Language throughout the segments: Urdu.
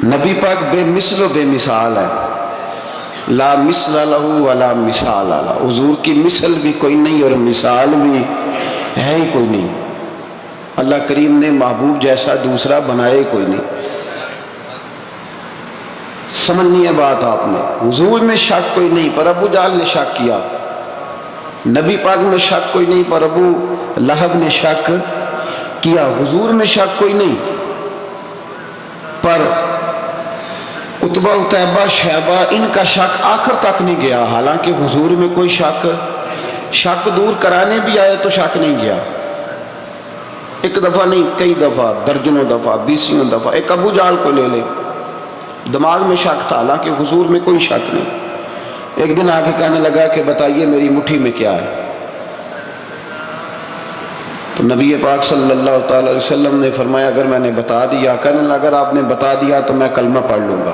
نبی پاک بے مثل و بے مثال ہے، لا مثل لہ ولا مثال لہ، حضور کی مثل بھی کوئی نہیں اور مثال بھی ہے ہی کوئی نہیں۔ اللہ کریم نے محبوب جیسا دوسرا بنائے کوئی نہیں۔ سمجھنی ہے بات آپ نے، حضور میں شک کوئی نہیں، پر ابو جہل نے شک کیا۔ نبی پاک میں شک کوئی نہیں، پر ابو لہب نے شک کیا۔ حضور میں شک کوئی نہیں، پر عتبہ عتیبہ شیبہ ان کا شک آخر تک نہیں گیا، حالانکہ حضور میں کوئی شک دور کرانے بھی آئے تو شک نہیں گیا۔ ایک دفعہ نہیں، کئی دفعہ، درجنوں دفعہ، بیسیوں دفعہ۔ ایک ابو جہل کو لے لے، دماغ میں شک تھا حالانکہ حضور میں کوئی شک نہیں۔ ایک دن آ کے کہنے لگا کہ بتائیے میری مٹھی میں کیا ہے؟ تو نبی پاک صلی اللہ تعالی علیہ وسلم نے فرمایا اگر میں نے بتا دیا، کہنے لگا اگر آپ نے بتا دیا تو میں کلمہ پڑھ لوں گا۔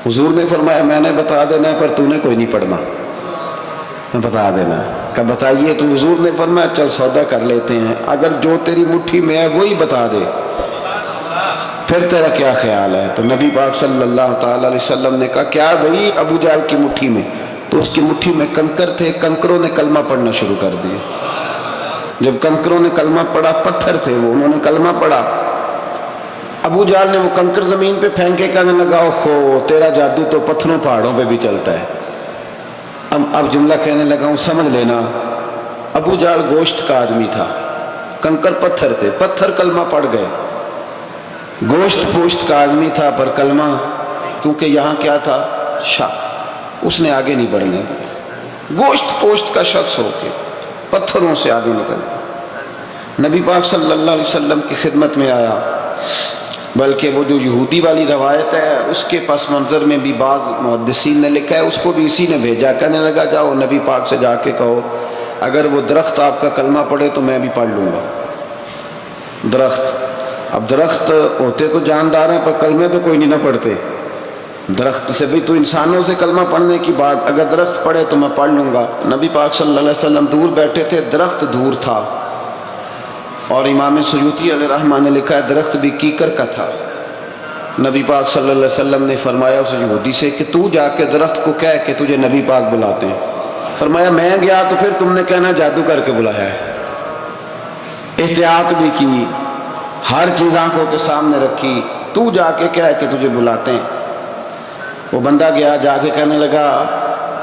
حضور نے فرمایا میں نے بتا دینا ہے پر تو نے کوئی نہیں پڑھنا، میں بتا دینا ہے۔ کہ بتائیے، تو حضور نے فرمایا چل سودا کر لیتے ہیں، اگر جو تیری مٹھی میں ہے وہی بتا دے پھر تیرا کیا خیال ہے؟ تو نبی پاک صلی اللہ تعالی علیہ وسلم نے کہا کیا بھئی ابو جہل کی مٹھی میں؟ تو اس کی مٹھی میں کنکر تھے، کنکروں نے کلمہ پڑھنا شروع کر دیا۔ جب کنکروں نے کلمہ پڑھا، پتھر تھے وہ، انہوں نے کلمہ پڑھا، ابو جہل نے وہ کنکر زمین پہ پھینکے کہنے لگا اوہو تیرا جادو تو پتھروں پہاڑوں پہ بھی چلتا ہے۔ اب جملہ کہنے لگا ہوں سمجھ لینا، ابو جہل گوشت کا آدمی تھا، کنکر پتھر تھے، پتھر کلمہ پڑھ گئے۔ گوشت پوشت کا آدمی تھا پر کلمہ، کیونکہ یہاں کیا تھا؟ شک، اس نے آگے نہیں بڑھنے دیا۔ گوشت پوشت کا شخص ہو کے پتھروں سے آگے نکل، نبی پاک صلی اللہ علیہ وسلم کی خدمت میں آیا۔ بلکہ وہ جو یہودی والی روایت ہے اس کے پس منظر میں بھی بعض محدثین نے لکھا ہے، اس کو بھی اسی نے بھیجا، کہنے لگا جاؤ نبی پاک سے جا کے کہو اگر وہ درخت آپ کا کلمہ پڑھے تو میں بھی پڑھ لوں گا۔ درخت، اب درخت ہوتے تو جاندار ہیں پر کلمے تو کوئی نہیں نہ پڑھتے، درخت سے بھی تو انسانوں سے کلمہ پڑھنے کی بات، اگر درخت پڑھے تو میں پڑھ لوں گا۔ نبی پاک صلی اللہ علیہ وسلم دور بیٹھے تھے، درخت دور تھا، اور امام سیوطی علیہ رحمہ نے لکھا ہے درخت بھی کیکر کا تھا۔ نبی پاک صلی اللہ علیہ وسلم نے فرمایا اس یہودی سے کہ تو جا کے درخت کو کہہ کہ تجھے نبی پاک بلاتے ہیں۔ فرمایا میں گیا تو پھر تم نے کہنا جادو کر کے بلایا ہے۔ احتیاط بھی کی، ہر چیز آنکھوں کے سامنے رکھی، تو جا کے کہہ کہ تجھے بلاتے ہیں۔ وہ بندہ گیا، جا کے کہنے لگا،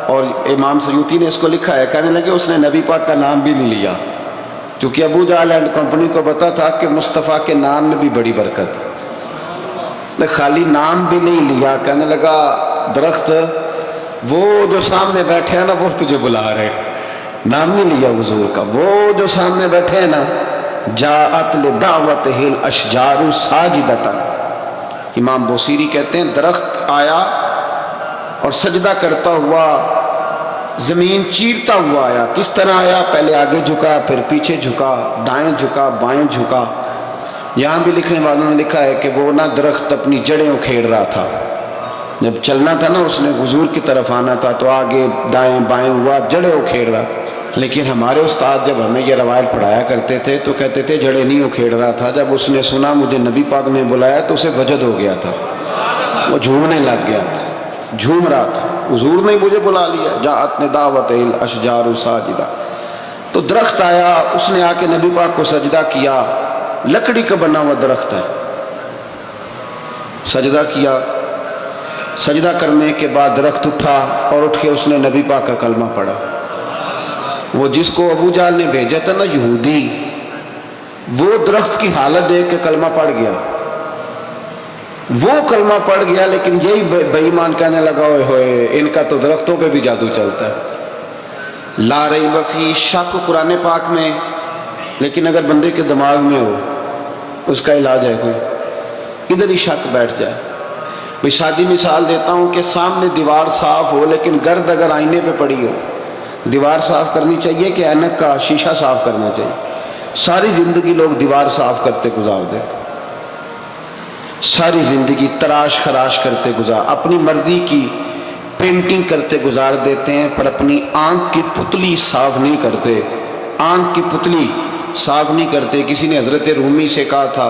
اور امام سیوطی نے اس کو لکھا ہے، کہنے لگے اس نے نبی پاک کا نام بھی نہیں لیا، کیونکہ ابو جہل اینڈ کمپنی کو پتا تھا کہ مصطفیٰ کے نام میں بھی بڑی برکت ہے۔ خالی نام بھی نہیں لیا، کہنے لگا درخت وہ جو سامنے بیٹھے ہیں نا وہ تجھے بلا رہے، نام نہیں لیا حضور کا، وہ جو سامنے بیٹھے ہیں نا جاءت لدعوتہ الاشجار ساجدۃ، امام بوصیری کہتے ہیں درخت آیا اور سجدہ کرتا ہوا، زمین چیرتا ہوا آیا۔ کس طرح آیا؟ پہلے آگے جھکا، پھر پیچھے جھکا، دائیں جھکا، بائیں جھکا۔ یہاں بھی لکھنے والوں نے لکھا ہے کہ وہ نہ درخت اپنی جڑیں اکھیڑ رہا تھا، جب چلنا تھا نا اس نے حضور کی طرف آنا تھا تو آگے دائیں بائیں ہوا، جڑیں اکھیڑ رہا۔ لیکن ہمارے استاد جب ہمیں یہ روایت پڑھایا کرتے تھے تو کہتے تھے جڑیں نہیں اکھیڑ رہا تھا، جب اس نے سنا مجھے نبی پاک نے بلایا تو اسے وجد ہو گیا تھا، وہ جھومنے لگ گیا تھا، جھوم رہا تھا، حضور نے مجھے بلا لیا، جاءت لدعوتہ الاشجار ساجدہ۔ تو درخت آیا، اس نے آ کے نبی پاک کو سجدہ کیا، لکڑی کا بنا ہوا درخت ہے، سجدہ کیا۔ سجدہ کرنے کے بعد درخت اٹھا اور اٹھ کے اس نے نبی پاک کا کلمہ پڑھا۔ وہ جس کو ابو جہل نے بھیجا تھا نا یہودی، وہ درخت کی حالت دیکھ کے کلمہ پڑھ گیا، وہ کلمہ پڑھ گیا، لیکن یہی بے ایمان کہنے لگا اوئے ہوئے ان کا تو درختوں پہ بھی جادو چلتا ہے۔ لا ریب فی، شک قرآن پاک میں، لیکن اگر بندے کے دماغ میں ہو اس کا علاج ہے کوئی، ادھر ہی شک بیٹھ جائے۔ میں سادی مثال دیتا ہوں کہ سامنے دیوار صاف ہو لیکن گرد اگر آئینے پہ پڑی ہو، دیوار صاف کرنی چاہیے کہ اینک کا شیشہ صاف کرنا چاہیے؟ ساری زندگی لوگ دیوار صاف کرتے گزار دیتے، ساری زندگی تراش خراش کرتے گزار، اپنی مرضی کی پینٹنگ کرتے گزار دیتے ہیں، پر اپنی آنکھ کی پتلی صاف نہیں کرتے، آنکھ کی پتلی صاف نہیں کرتے۔ کسی نے حضرت رومی سے کہا تھا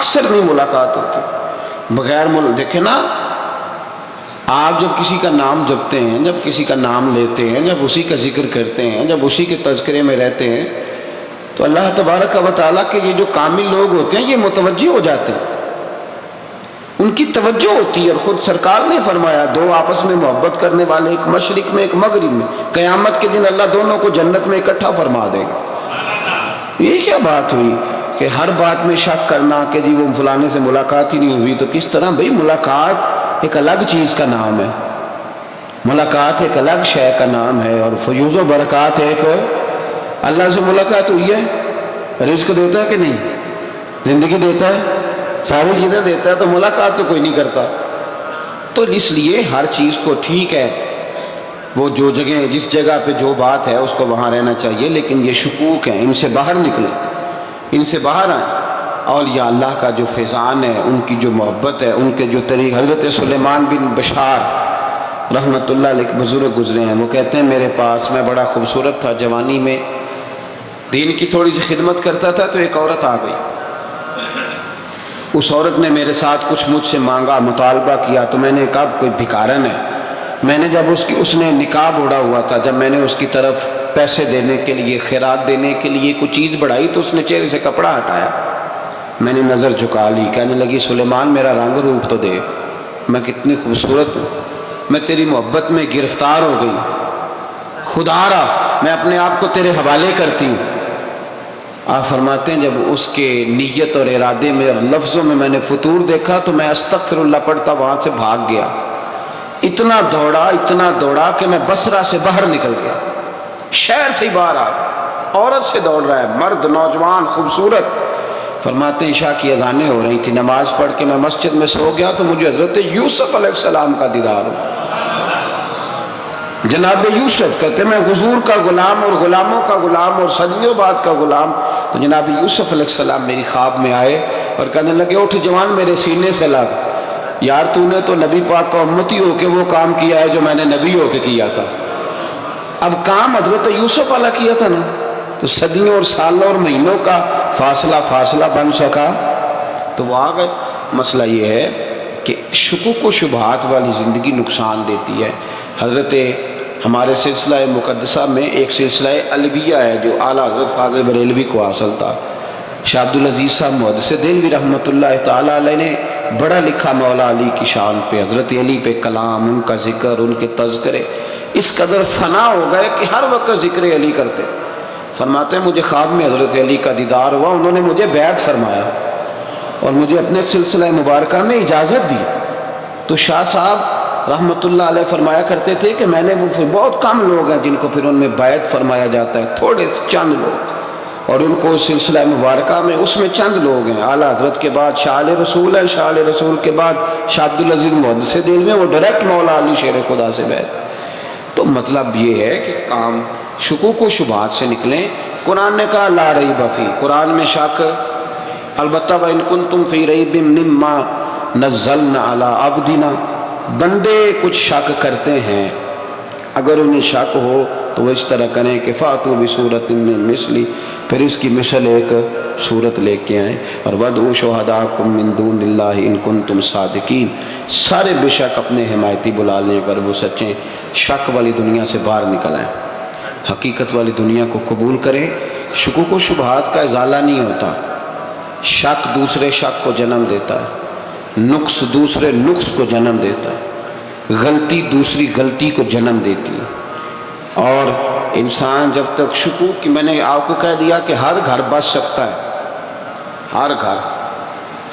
اکثر نہیں ملاقات ہوتی بغیر دیکھیں نا، آپ جب کسی کا نام جپتے ہیں، جب کسی کا نام لیتے ہیں، جب اسی کا ذکر کرتے ہیں، جب اسی کے تذکرے میں رہتے ہیں، تو اللہ تبارک و تعالیٰ کے یہ جو کامل لوگ ہوتے ہیں یہ متوجہ ہو جاتے ہیں، ان کی توجہ ہوتی ہے۔ اور خود سرکار نے فرمایا دو آپس میں محبت کرنے والے، ایک مشرق میں ایک مغرب میں، قیامت کے دن اللہ دونوں کو جنت میں اکٹھا فرما دے گا۔ یہ کیا بات ہوئی کہ ہر بات میں شک کرنا کہ جی وہ فلانے سے ملاقات ہی نہیں ہوئی؟ تو کس طرح بھئی، ملاقات ایک الگ چیز کا نام ہے، ملاقات ایک الگ شے کا نام ہے، اور فیوز و برکات ایک اللہ سے ملاقات ہوئی ہے۔ رزق دیتا ہے کہ نہیں؟ زندگی دیتا ہے، ساری چیزیں دیتا ہے، تو ملاقات تو کوئی نہیں کرتا۔ تو اس لیے ہر چیز کو ٹھیک ہے، وہ جو جگہ جس جگہ پہ جو بات ہے اس کو وہاں رہنا چاہیے، لیکن یہ شکوک ہیں، ان سے باہر نکلیں، ان سے باہر آئیں۔ اولیاء اللہ کا جو فیضان ہے، ان کی جو محبت ہے، ان کے جو طریق، حضرت سلیمان بن بشار رحمۃ اللہ علیہ بزرگ گزرے ہیں، وہ کہتے ہیں میرے پاس، میں بڑا خوبصورت تھا، جوانی میں دین کی تھوڑی سی خدمت کرتا تھا، تو ایک عورت آ گئی، اس عورت نے میرے ساتھ کچھ مجھ سے مانگا، مطالبہ کیا، تو میں نے کہا کوئی بھکارن ہے۔ میں نے جب اس نے نقاب اوڑھا ہوا تھا، جب میں نے اس کی طرف پیسے دینے کے لیے، خیرات دینے کے لیے کوئی چیز بڑھائی، تو اس نے چہرے سے کپڑا ہٹایا، میں نے نظر جھکا لی، کہنے لگی سلیمان میرا رنگ روپ تو دیکھ، میں کتنی خوبصورت ہوں، میں تیری محبت میں گرفتار ہو گئی، خدا را میں اپنے آپ کو تیرے حوالے کرتی ہوں۔ آپ فرماتے ہیں جب اس کے نیت اور ارادے میں اور لفظوں میں نے فطور دیکھا، تو میں استغفر اللہ پڑھتا وہاں سے بھاگ گیا، اتنا دوڑا کہ میں بصرہ سے باہر نکل گیا، شہر سے ہی باہر آ گیا، عورت سے دوڑ رہا ہے، مرد، نوجوان، خوبصورت۔ فرماتے ہیں عشاء کی اذانیں ہو رہی تھی، نماز پڑھ کے میں مسجد میں سو گیا، تو مجھے حضرت یوسف علیہ السلام کا دیدار ہوا۔ جناب یوسف کہتے ہیں میں حضور کا غلام اور غلاموں کا غلام اور صدیوں بعد کا غلام، تو جناب یوسف علیہ السلام میری خواب میں آئے اور کہنے لگے اٹھ جوان، میرے سینے سے لگ، یار تو نے تو نبی پاک کا امتی ہو کے وہ کام کیا ہے جو میں نے نبی ہو کے کیا تھا۔ اب کام حضرت یوسف والا کیا تھا نا، تو صدیوں اور سالوں اور مہینوں کا فاصلہ بن سکا، تو وہ آ گئے۔ مسئلہ یہ ہے کہ شکوک و شبہات والی زندگی نقصان دیتی ہے۔ حضرت ہمارے سلسلہ مقدسہ میں ایک سلسلہ علویہ ہے جو اعلیٰ حضرت فاضل بریلوی کو حاصل تھا، شاہ عبدالعزیز صاحب محدث دہلوی رحمۃ اللہ تعالیٰ علیہ نے بڑا لکھا مولا علی کی شان پہ، حضرت علی پہ کلام، ان کا ذکر، ان کے تذکرے اس قدر فنا ہو گئے کہ ہر وقت ذکر علی کرتے۔ فرماتے ہیں مجھے خواب میں حضرت علی کا دیدار ہوا، انہوں نے مجھے بیعت فرمایا اور مجھے اپنے سلسلہ مبارکہ میں اجازت دی۔ تو شاہ صاحب رحمۃ اللہ علیہ فرمایا کرتے تھے کہ میں نے بہت کم لوگ ہیں جن کو پھر ان میں بیعت فرمایا جاتا ہے، تھوڑے چند لوگ، اور ان کو سلسلہ مبارکہ میں اس میں چند لوگ ہیں۔ اعلیٰ حضرت کے بعد شاہ علیہ رسول ہے، شاہ علیہ رسول کے بعد شاہ عبدالعزیز محدث دہلوی، وہ ڈائریکٹ مولا علی شیر خدا سے بیعت۔ تو مطلب یہ ہے کہ کام شکوک و شبہات سے نکلیں۔ قرآن نے کہا لا ریب فی، قرآن میں شک البتہ وَإِن كُنتُمْ فِي رَيْبٍ مِّمَّا نَزَّلْنَا عَلَىٰ عَبْدِنَا، بندے کچھ شک کرتے ہیں، اگر انہیں شک ہو تو وہ اس طرح کریں کہ فَأْتُوا بِسُورَةٍ مِّن مِّثْلِهِ، پھر اس کی مثل ایک صورت لے کے آئیں، اور وَادْعُوا شُهَدَاءَكُم مِّن دُونِ اللَّهِ إِن كُنتُمْ صَادِقِينَ، سارے بے شک اپنے حمایتی بلا لیں اگر وہ سچیں۔ شک والی دنیا سے باہر نکل آئیں، حقیقت والی دنیا کو قبول کریں۔ شکوک و شبہات کا ازالہ نہیں ہوتا، شک دوسرے شک کو جنم دیتا ہے، نقص دوسرے نقص کو جنم دیتا ہے، غلطی دوسری غلطی کو جنم دیتی ہے۔ اور انسان جب تک شکوک کی، میں نے آپ کو کہہ دیا کہ ہر گھر بس سکتا ہے، ہر گھر،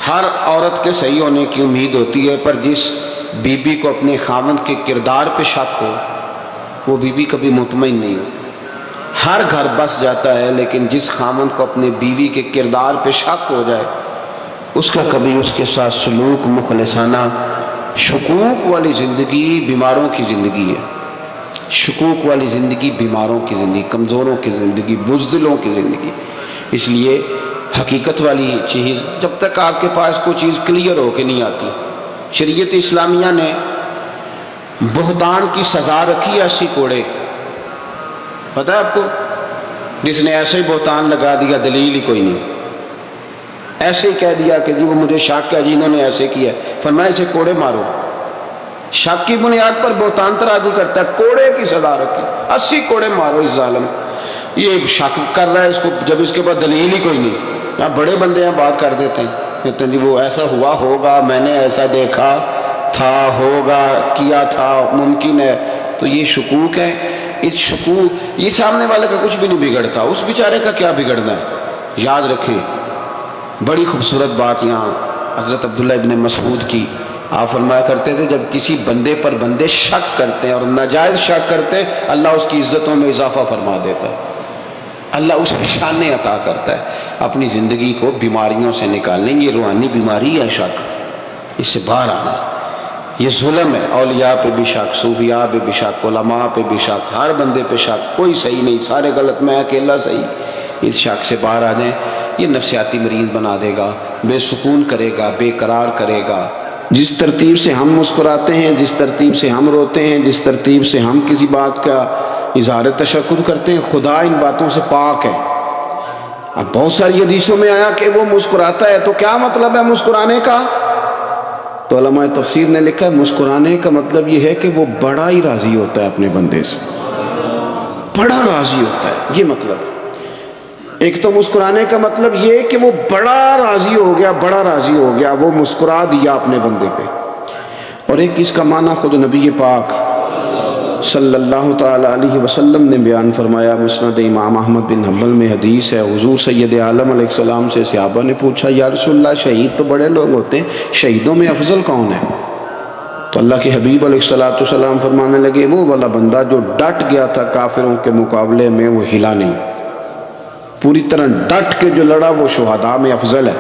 ہر عورت کے صحیح ہونے کی امید ہوتی ہے، پر جس بیوی کو اپنے خاوند کے کردار پہ شک ہو وہ بیوی کبھی مطمئن نہیں ہوتی۔ ہر گھر بس جاتا ہے، لیکن جس خاوند کو اپنے بیوی کے کردار پہ شک ہو جائے اس کا کبھی اس کے ساتھ سلوک مخلصانہ۔ شکوک والی زندگی بیماروں کی زندگی ہے، شکوک والی زندگی بیماروں کی زندگی، کمزوروں کی زندگی، بزدلوں کی زندگی۔ اس لیے حقیقت والی چیز جب تک آپ کے پاس کوئی چیز کلیئر ہو کے نہیں آتی، شریعت اسلامیہ نے بہتان کی سزا رکھی ہے 80 کوڑے، پتہ ہے آپ کو؟ جس نے ایسے ہی بہتان لگا دیا، دلیل ہی کوئی نہیں، ایسے ہی کہہ دیا کہ جی وہ مجھے شک ہے جی انہوں نے ایسے کیا ہے، فرمایا اسے کوڑے مارو۔ شک کی بنیاد پر بہتان ترازی کرتا ہے، کوڑے کی سزا رکھی، 80 کوڑے مارو اس ظالم۔ یہ شک کر رہا ہے اس کو، جب اس کے پاس دلیل ہی کوئی نہیں۔ یہاں بڑے بندے ہیں بات کر دیتے ہیں، کہتے ہیں جی وہ ایسا ہوا ہوگا، میں نے ایسا دیکھا تھا، ہوگا، کیا تھا، ممکن ہے۔ تو یہ شکوک ہے، اس شکوک، یہ سامنے والے کا کچھ بھی نہیں بگڑتا، اس بیچارے کا کیا بگڑنا ہے۔ یاد رکھیں بڑی خوبصورت بات یہاں حضرت عبداللہ ابن مسعود کی، آپ فرمایا کرتے تھے جب کسی بندے پر بندے شک کرتے ہیں اور ناجائز شک کرتے ہیں، اللہ اس کی عزتوں میں اضافہ فرما دیتا ہے، اللہ اسے شانیں عطا کرتا ہے۔ اپنی زندگی کو بیماریوں سے نکالنے، یہ روحانی بیماری ہے شک، اس سے باہر آنا۔ یہ ظلم ہے، اولیاء پہ بھی شک، صوفیاء پہ بھی شک، علماء پہ بھی شک، ہر بندے پہ شک، کوئی صحیح نہیں، سارے غلط، میں اکیلا صحیح۔ اس شک سے باہر آ جائیں، یہ نفسیاتی مریض بنا دے گا، بے سکون کرے گا، بے قرار کرے گا۔ جس ترتیب سے ہم مسکراتے ہیں، جس ترتیب سے ہم روتے ہیں، جس ترتیب سے ہم کسی بات کا اظہار تشکر کرتے ہیں، خدا ان باتوں سے پاک ہے۔ اب بہت ساری حدیثوں میں آیا کہ وہ مسکراتا ہے، تو کیا مطلب ہے مسکرانے کا؟ تو علماء تفسیر نے لکھا ہے مسکرانے کا مطلب یہ ہے کہ وہ بڑا ہی راضی ہوتا ہے اپنے بندے سے، بڑا راضی ہوتا ہے، یہ مطلب۔ ایک تو مسکرانے کا مطلب یہ کہ وہ بڑا راضی ہو گیا، بڑا راضی ہو گیا، وہ مسکرا دیا اپنے بندے پہ۔ اور ایک اس کا معنی خود نبی پاک صلی اللہ تعالی علیہ وسلم نے بیان فرمایا، مسند امام احمد بن حنبل میں حدیث ہے، حضور سید عالم علیہ السلام سے صحابہ نے پوچھا یا رسول اللہ شہید تو بڑے لوگ ہوتے ہیں، شہیدوں میں افضل کون ہے؟ تو اللہ کے حبیب علیہ السلام فرمانے لگے وہ والا بندہ جو ڈٹ گیا تھا کافروں کے مقابلے میں، وہ ہلا نہیں، پوری طرح ڈٹ کے جو لڑا وہ شہداء میں افضل ہے۔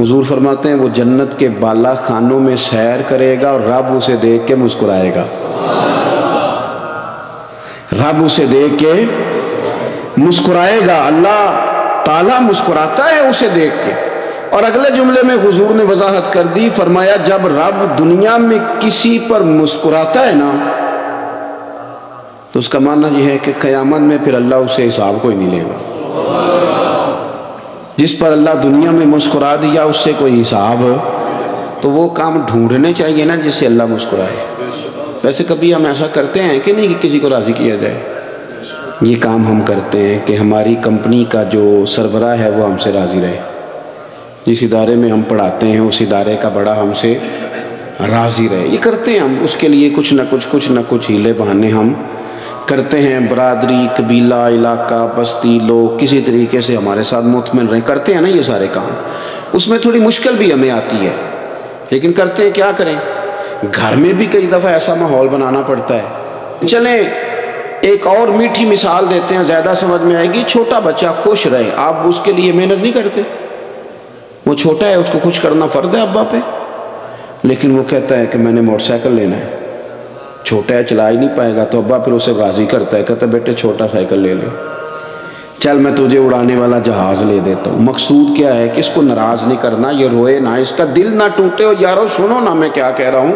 حضور فرماتے ہیں وہ جنت کے بالا خانوں میں سیر کرے گا اور رب اسے دیکھ کے مسکرائے گا، رب اسے دیکھ کے مسکرائے گا، اللہ تعالیٰ مسکراتا ہے اسے دیکھ کے۔ اور اگلے جملے میں حضور نے وضاحت کر دی، فرمایا جب رب دنیا میں کسی پر مسکراتا ہے نا تو اس کا معنی یہ ہے کہ قیامت میں پھر اللہ اسے حساب کوئی نہیں لے گا۔ جس پر اللہ دنیا میں مسکرا دیا اس سے کوئی حساب، تو وہ کام ڈھونڈنے چاہیے نا جس سے اللہ مسکرائے۔ ویسے کبھی ہم ایسا کرتے ہیں کہ نہیں کہ کسی کو راضی کیا جائے؟ یہ کام ہم کرتے ہیں کہ ہماری کمپنی کا جو سربراہ ہے وہ ہم سے راضی رہے، جس ادارے میں ہم پڑھاتے ہیں اس ادارے کا بڑا ہم سے راضی رہے، یہ کرتے ہیں ہم۔ اس کے لیے کچھ نہ کچھ ہیلے بہانے ہم کرتے ہیں، برادری، قبیلہ، علاقہ، بستی، لوگ کسی طریقے سے ہمارے ساتھ مطمئن رہیں، کرتے ہیں نا یہ سارے کام۔ اس میں تھوڑی مشکل بھی ہمیں آتی ہے لیکن کرتے ہیں، کیا کریں۔ گھر میں بھی کئی دفعہ ایسا ماحول بنانا پڑتا ہے۔ چلیں ایک اور میٹھی مثال دیتے ہیں، زیادہ سمجھ میں آئے گی۔ چھوٹا بچہ خوش رہے، آپ اس کے لیے محنت نہیں کرتے؟ وہ چھوٹا ہے، اس کو خوش کرنا فرض ہے ابا پہ، لیکن وہ کہتا ہے کہ میں نے موٹر سائیکل لینا ہے، چھوٹا ہے چلا ہی نہیں پائے گا، تو ابا پھر اسے راضی کرتا ہے، کہتا ہے بیٹے چھوٹا سائیکل لے لے، چل میں تجھے اڑانے والا جہاز لے دیتا ہوں۔ مقصود کیا ہے کہ اس کو ناراض نہیں کرنا، یہ روئے نہ، اس کا دل نہ ٹوٹے۔ اور یارو سنو نا میں کیا کہہ رہا ہوں،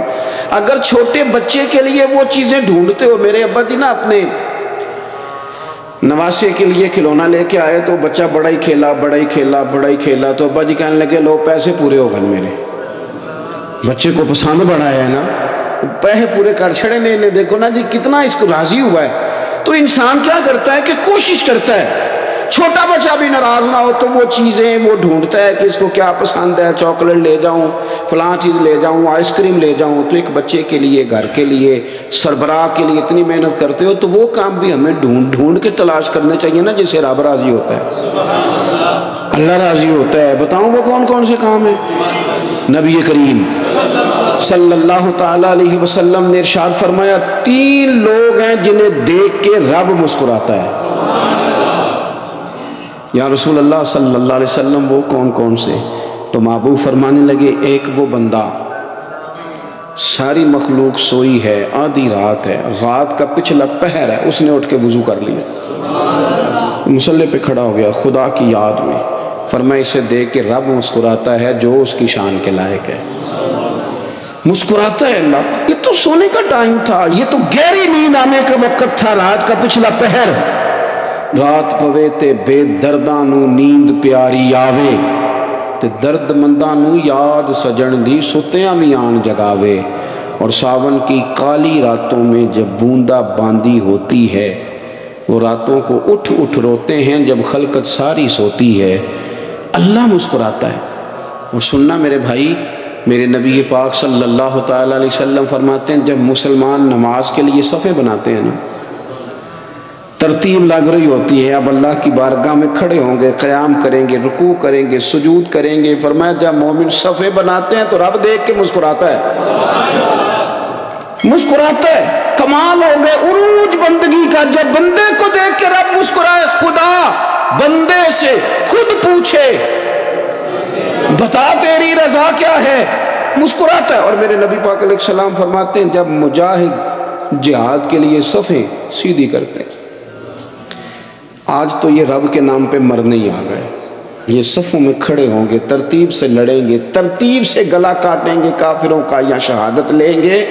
اگر چھوٹے بچے کے لیے وہ چیزیں ڈھونڈتے ہو، میرے ابا جی نا اپنے نواسے کے لیے کھلونا لے کے آئے تو بچہ بڑا ہی کھیلا، تو ابا جی کہنے لگے لو پیسے پورے ہو گئے میرے، بچے کو پسند بڑا ہے نا، پیسے پورے کر چھڑے نے، دیکھو نا جی کتنا اس کو راضی ہوا ہے۔ تو انسان کیا کرتا ہے کہ کوشش کرتا ہے، چھوٹا بچہ بھی ناراض نہ ہو تو وہ چیزیں وہ ڈھونڈتا ہے کہ اس کو کیا پسند ہے، چاکلیٹ لے جاؤں، فلاں چیز لے جاؤں، آئس کریم لے جاؤں۔ تو ایک بچے کے لیے، گھر کے لیے، سربراہ کے لیے اتنی محنت کرتے ہو، تو وہ کام بھی ہمیں ڈھونڈ کے تلاش کرنے چاہیے نا جس سے رب راضی ہوتا ہے، اللہ راضی ہوتا ہے۔ بتاؤں وہ کون کون سے کام ہیں؟ نبی کریم صلی اللہ تعالی علیہ وسلم نے ارشاد فرمایا 3 لوگ ہیں جنہیں دیکھ کے رب مسکراتا ہے۔ یا رسول اللہ صلی اللہ علیہ وسلم وہ کون کون سے؟ تو محبوب فرمانے لگے ایک وہ بندہ ساری مخلوق سوئی ہے، آدھی رات ہے، رات کا پچھلا پہر ہے، اس نے اٹھ کے وضو کر لیا، مصلی پہ کھڑا ہو گیا خدا کی یاد میں، فرمایا اسے دیکھ کے رب مسکراتا ہے جو اس کی شان کے لائق ہے، مسکراتا ہے اللہ۔ یہ تو سونے کا ٹائم تھا، یہ تو گہری نیند آنے کا وقت تھا، رات کا پچھلا پہر، رات پوے تے بے درداں نو نیند پیاری آوے، تے درد منداں نو یاد سجن دی ستیاں بھی آن جگاوے، اور ساون کی کالی راتوں میں جب بوندا باندی ہوتی ہے، وہ راتوں کو اٹھ اٹھ روتے ہیں جب خلقت ساری سوتی ہے۔ اللہ مسکراتا ہے۔ اور سننا میرے بھائی، میرے نبی پاک صلی اللہ تعالیٰ علیہ وسلم فرماتے ہیں جب مسلمان نماز کے لیے صفیں بناتے ہیں نا، ترتیب لگ رہی ہوتی ہے، اب اللہ کی بارگاہ میں کھڑے ہوں گے، قیام کریں گے، رکوع کریں گے، سجود کریں گے، فرمایا جب مومن صفیں بناتے ہیں تو رب دیکھ کے مسکراتا ہے، مسکراتا ہے۔ کمال ہو گئے عروج بندگی کا، جب بندے کو دیکھ کے رب مسکرائے۔ خدا بندے سے خود پوچھے بتا تیری رضا کیا ہے، مسکراتا ہے۔ اور میرے نبی پاک علیہ السلام فرماتے ہیں جب مجاہد جہاد کے لیے صفیں سیدھی کرتے ہیں، آج تو یہ رب کے نام پہ مرنے ہی آ گئے، یہ صفوں میں کھڑے ہوں گے، ترتیب سے لڑیں گے، ترتیب سے گلا کاٹیں گے کافروں کا یا شہادت لیں گے۔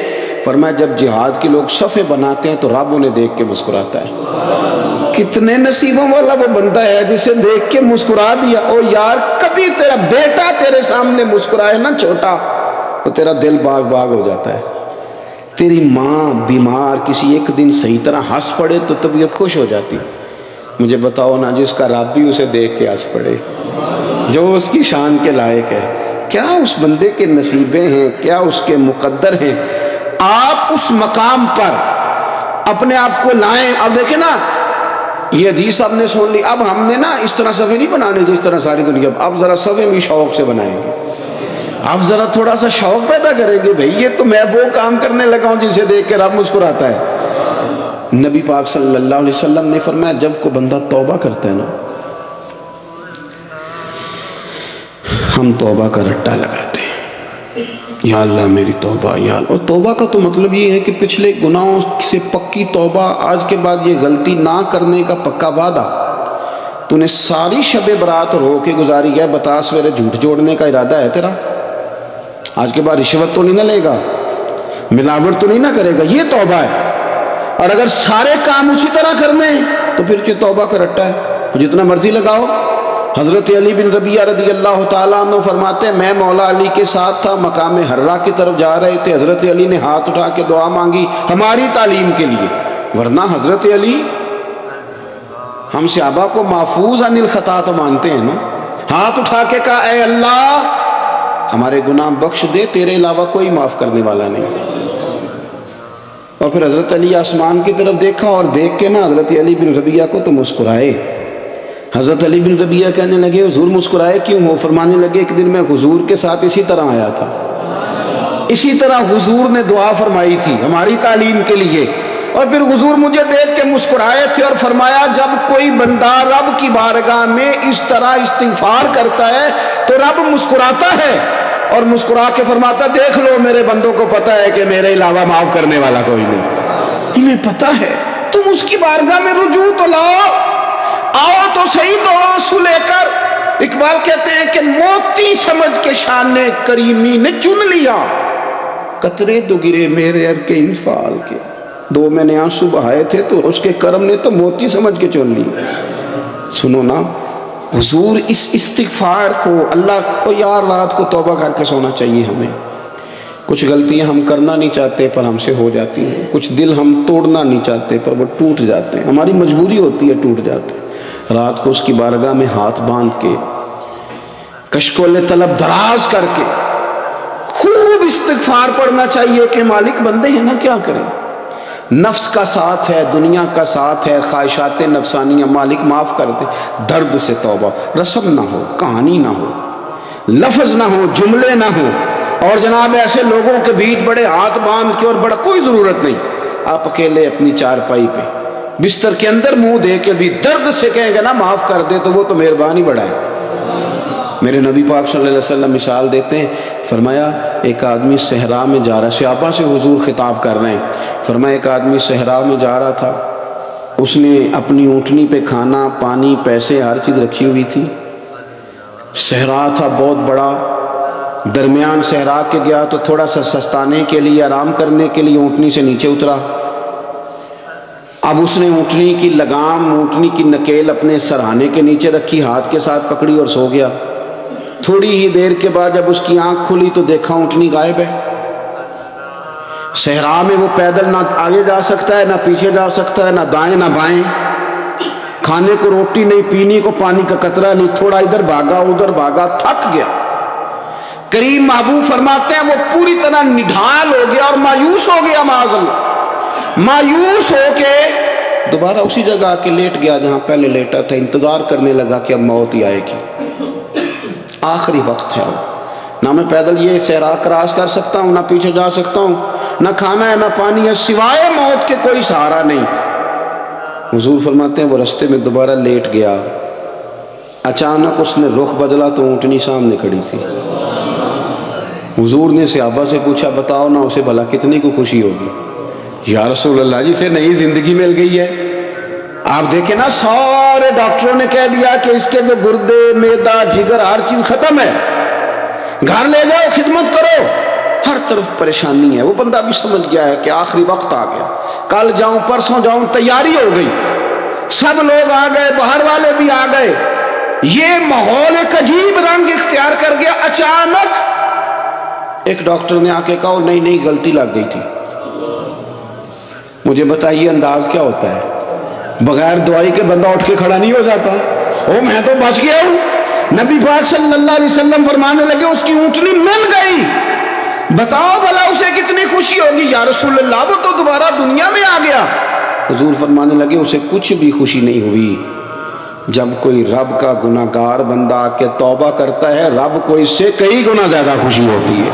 فرمایا جب جہاد کے لوگ صفیں بناتے ہیں تو رب انہیں دیکھ کے مسکراتا ہے۔ کتنے نصیبوں والا وہ بندہ ہے جسے دیکھ کے مسکرا دیا۔ او یار کبھی تیرا بیٹا تیرے سامنے مسکرائے نا چھوٹا، تو تیرا دل باغ باغ ہو جاتا ہے۔ تیری ماں بیمار کسی ایک دن صحیح طرح ہنس پڑے تو طبیعت خوش ہو جاتی۔ مجھے بتاؤ نا جس کا رب بھی اسے دیکھ کے ہنس پڑے، جو اس کی شان کے لائق ہے، کیا اس بندے کے نصیبیں ہیں، کیا اس کے مقدر ہیں۔ آپ اس مقام پر اپنے آپ کو لائیں۔ اب دیکھیں نا یہ حدیث آپ نے سن لی، اب ہم نے نا اس طرح صفحے نہیں بنانے جس طرح ساری دنیا، اب ذرا صفحے بھی شوق سے بنائیں گے، اب ذرا تھوڑا سا شوق پیدا کریں گے۔ بھئی یہ تو میں وہ کام کرنے لگا ہوں جسے دیکھ کے رب مسکراتا ہے۔ نبی پاک صلی اللہ علیہ وسلم نے فرمایا جب کو بندہ توبہ کرتا ہے نا، ہم توبہ کا رٹا لگاتے ہیں، یا اللہ میری توبہ یا اللہ۔ اور توبہ کا تو مطلب یہ ہے کہ پچھلے گناہوں سے پکی توبہ، آج کے بعد یہ غلطی نہ کرنے کا پکا وعدہ۔ تو نے ساری شب برات رو کے گزاری ہے، بتا سویرے جھوٹ جوڑنے کا ارادہ ہے تیرا؟ آج کے بعد رشوت تو نہیں نہ لے گا، ملاوٹ تو نہیں نہ کرے گا، یہ توبہ ہے۔ اور اگر سارے کام اسی طرح کرنے ہیں تو پھر یہ توبہ کا رٹا ہے، جتنا مرضی لگاؤ۔ حضرت علی بن ربیعہ رضی اللہ تعالیٰ عنہ فرماتے ہیں میں مولا علی کے ساتھ تھا، مقام حرہ کی طرف جا رہے تھے، حضرت علی نے ہاتھ اٹھا کے دعا مانگی ہماری تعلیم کے لیے، ورنہ حضرت علی ہم صحابہ کو محفوظ عن الخطا تو مانتے ہیں نا۔ ہاتھ اٹھا کے کہا اے اللہ ہمارے گناہ بخش دے، تیرے علاوہ کوئی معاف کرنے والا نہیں۔ اور پھر حضرت علی آسمان کی طرف دیکھا اور دیکھ کے نا حضرت علی بن ربیعہ کو تو مسکرائے۔ حضرت علی بن ربیعہ کہنے لگے حضور مسکرائے کیوں؟ وہ فرمانے لگے ایک دن میں حضور کے ساتھ اسی طرح آیا تھا، اسی طرح حضور نے دعا فرمائی تھی ہماری تعلیم کے لیے، اور پھر حضور مجھے دیکھ کے مسکرائے تھے اور فرمایا جب کوئی بندہ رب کی بارگاہ میں اس طرح استغفار کرتا ہے تو رب مسکراتا ہے، اور مسکرا کے فرماتا دیکھ لو میرے بندوں کو پتہ ہے کہ میرے علاوہ معاف کرنے والا کوئی نہیں، انہیں پتہ ہے۔ تم اس کی بارگاہ میں رجوع تو لاؤ، آؤ تو صحیح دعا سو لے کر۔ اقبال کہتے ہیں کہ موتی سمجھ کے شان کریمی نے چن لیا، قطرے دو گرے میرے ار کے انفعال کے، دو میں نے آنسو بہائے تھے تو اس کے کرم نے تو موتی سمجھ کے چن لی۔ سنو نا حضور اس استغفار کو، اللہ کو یار رات کو توبہ کر کے سونا چاہیے ہمیں۔ کچھ غلطیاں ہم کرنا نہیں چاہتے پر ہم سے ہو جاتی ہیں، کچھ دل ہم توڑنا نہیں چاہتے پر وہ ٹوٹ جاتے ہیں، ہماری مجبوری ہوتی ہے ٹوٹ جاتے ہیں۔ رات کو اس کی بارگاہ میں ہاتھ باندھ کے کشکول طلب دراز کر کے خوب استغفار پڑھنا چاہیے کہ مالک بندے ہیں نا کیا کریں، نفس کا ساتھ ہے، دنیا کا ساتھ ہے، خواہشات نفسانیہ، مالک معاف کر دے۔ درد سے توبہ، رسم نہ ہو، کہانی نہ ہو، لفظ نہ ہو، جملے نہ ہو، اور جناب ایسے لوگوں کے بیچ بڑے ہاتھ باندھ کے اور بڑا کوئی ضرورت نہیں، آپ اکیلے اپنی چارپائی پہ بستر کے اندر منہ دے کے بھی درد سے کہیں گے نا معاف کر دے تو وہ تو مہربانی بڑا ہے۔ میرے نبی پاک صلی اللہ علیہ وسلم مثال دیتے ہیں، فرمایا ایک آدمی صحرا میں جا رہا، صحابہ سے حضور خطاب کر رہے ہیں، فرمایا ایک آدمی صحرا میں جا رہا تھا، اس نے اپنی اونٹنی پہ کھانا پانی پیسے ہر چیز رکھی ہوئی تھی، صحرا تھا بہت بڑا، درمیان صحرا کے گیا تو تھوڑا سا سستانے کے لیے آرام کرنے کے لیے اونٹنی سے نیچے اترا، اب اس نے اونٹنی کی لگام اونٹنی کی نکیل اپنے سرہانے کے نیچے رکھی، ہاتھ کے ساتھ پکڑی اور سو گیا۔ تھوڑی ہی دیر کے بعد جب اس کی آنکھ کھلی تو دیکھا اونٹنی غائب ہے۔ صحرا میں وہ پیدل نہ آگے جا سکتا ہے، نہ پیچھے جا سکتا ہے، نہ دائیں نہ بائیں، کھانے کو روٹی نہیں، پینے کو پانی کا قطرہ نہیں، تھوڑا ادھر بھاگا ادھر بھاگا، تھک گیا۔ کریم محبوب فرماتے ہیں وہ پوری طرح نڈھال ہو گیا اور مایوس ہو گیا، معاذ اللہ، مایوس ہو کے دوبارہ اسی جگہ آ کے لیٹ گیا جہاں پہلے لیٹا تھا، انتظار کرنے لگا کہ اب موت ہی آئے گی، آخری وقت ہے اب، نہ میں پیدل یہ صحرا کراس کر سکتا ہوں، نہ پیچھے جا سکتا ہوں، نہ کھانا ہے نہ پانی ہے، سوائے موت کے کوئی سہارا نہیں۔ حضور فرماتے ہیں وہ رستے میں دوبارہ لیٹ گیا، اچانک اس نے رخ بدلا تو اونٹنی سامنے کھڑی تھی۔ حضور نے صحابہ سے پوچھا بتاؤ نا اسے بھلا کتنی کو خوشی ہوگی؟ یا رسول اللہ جسے نئی زندگی مل گئی ہے۔ آپ دیکھیں نا سارے ڈاکٹروں نے کہہ دیا کہ اس کے جو گردے معدہ جگر ہر چیز ختم ہے، گھر لے جاؤ خدمت کرو، ہر طرف پریشانی ہے۔ وہ بندہ بھی سمجھ گیا ہے کہ آخری وقت آ گیا، کل جاؤں پرسوں جاؤں، تیاری ہو گئی، سب لوگ آ گئے، باہر والے بھی آ گئے، یہ ماحول ایک عجیب رنگ اختیار کر گیا۔ اچانک ایک ڈاکٹر نے آ کے کہا نہیں نہیں غلطی لگ گئی تھی۔ مجھے بتائیے انداز کیا ہوتا ہے؟ بغیر دوائی کے بندہ اٹھ کے کھڑا نہیں ہو جاتا، او میں تو بچ گیا ہوں۔ نبی پاک صلی اللہ علیہ وسلم فرمانے لگے اس کی اونٹنی مل گئی، بتاؤ بھلا اسے کتنی خوشی ہوگی؟ یا رسول اللہ وہ تو دوبارہ دنیا میں آ گیا۔ حضور فرمانے لگے اسے کچھ بھی خوشی نہیں ہوئی۔ جب کوئی رب کا گناہ گار بندہ آ کے توبہ کرتا ہے، رب کو اس سے کئی گنا زیادہ خوشی ہوتی ہے۔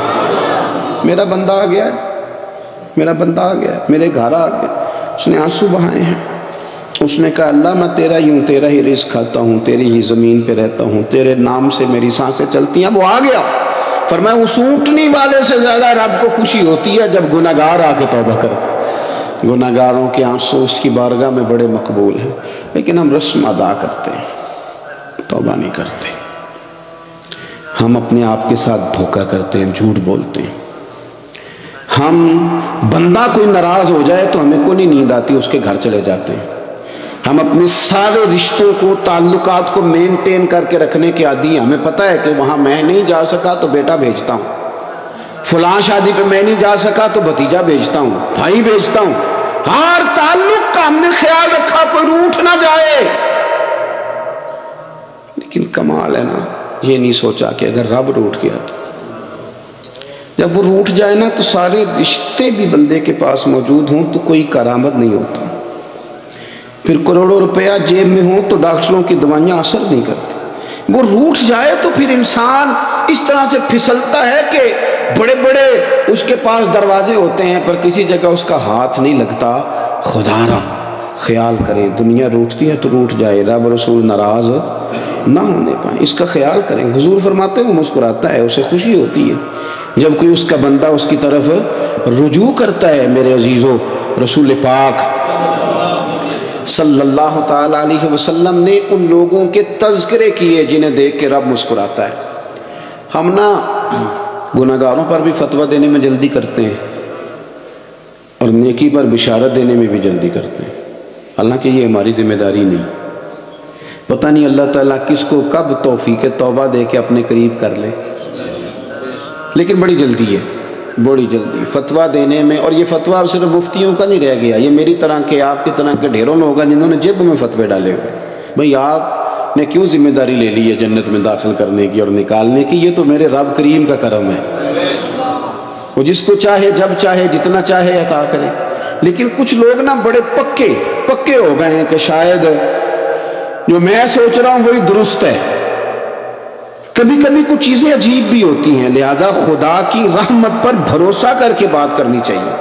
میرا بندہ آ گیا ہے، میرا بندہ آ گیا ہے، میرے گھر آ گیا۔ اس نے آنسو بہائے ہیں، اس نے کہا اللہ میں تیرا ہی ہوں، تیرا ہی رزق کھاتا ہوں، تیری ہی زمین پہ رہتا ہوں، تیرے نام سے میری سانسیں چلتی ہیں۔ وہ آ گیا۔ فرمایا اس اونٹنی والے سے زیادہ رب کو خوشی ہوتی ہے جب گناہ گار آ کے توبہ کرتا ہے۔ گناہ گاروں کے آنسو اس کی بارگاہ میں بڑے مقبول ہیں، لیکن ہم رسم ادا کرتے ہیں، توبہ نہیں کرتے۔ ہم اپنے آپ کے ساتھ دھوکہ کرتے ہیں، جھوٹ بولتے ہیں۔ ہم بندہ کوئی ناراض ہو جائے تو ہمیں کوئی نیند آتی، اس کے گھر چلے جاتے ہیں۔ ہم اپنے سارے رشتوں کو تعلقات کو مینٹین کر کے رکھنے کے عادی ہیں۔ ہمیں پتہ ہے کہ وہاں میں نہیں جا سکا تو بیٹا بھیجتا ہوں، فلاں شادی پہ میں نہیں جا سکا تو بھتیجا بھیجتا ہوں، بھائی بھیجتا ہوں۔ ہر تعلق کا ہم نے خیال رکھا کوئی روٹھ نہ جائے، لیکن کمال ہے نا یہ نہیں سوچا کہ اگر رب روٹھ گیا تو جب وہ روٹھ جائے نا تو سارے رشتے بھی بندے کے پاس موجود ہوں تو کوئی کارآمد نہیں ہوتا، پھر کروڑوں روپیہ جیب میں ہوں تو ڈاکٹروں کی دوائیاں اثر نہیں کرتی۔ وہ روٹھ جائے تو پھر انسان اس طرح سے پھسلتا ہے کہ بڑے بڑے اس کے پاس دروازے ہوتے ہیں پر کسی جگہ اس کا ہاتھ نہیں لگتا۔ خدا را خیال کریں، دنیا روٹتی ہے تو روٹھ جائے، رب رسول ناراض نہ ہونے پائیں، اس کا خیال کریں۔ حضور فرماتے ہیں وہ مسکراتا ہے، اسے خوشی ہوتی ہے جب کوئی اس کا بندہ اس کی طرف رجوع کرتا ہے۔ میرے عزیزو، رسول پاک صلی اللہ تعالی علیہ وسلم نے ان لوگوں کے تذکرے کیے جنہیں دیکھ کے رب مسکراتا ہے۔ ہم نا گناہ گاروں پر بھی فتویٰ دینے میں جلدی کرتے ہیں اور نیکی پر بشارت دینے میں بھی جلدی کرتے ہیں، حالانکہ یہ ہماری ذمہ داری نہیں۔ پتہ نہیں اللہ تعالیٰ کس کو کب توفیق توبہ دے کے اپنے قریب کر لے، لیکن بڑی جلدی ہے، بڑی جلدی فتویٰ دینے میں۔ اور یہ فتویٰ صرف مفتیوں کا نہیں رہ گیا، یہ میری طرح کے آپ کی طرح کے ڈھیروں لوگ ہیں جنہوں نے جیب میں فتوے ڈالے ہوئے۔ بھئی آپ نے کیوں ذمہ داری لے لی ہے جنت میں داخل کرنے کی اور نکالنے کی؟ یہ تو میرے رب کریم کا کرم ہے، وہ جس کو چاہے جب چاہے جتنا چاہے عطا کرے۔ لیکن کچھ لوگ نا بڑے پکے ہو گئے ہیں کہ شاید جو میں سوچ رہا ہوں وہی درست ہے۔ کبھی کبھی کچھ چیزیں عجیب بھی ہوتی ہیں، لہذا خدا کی رحمت پر بھروسہ کر کے بات کرنی چاہیے،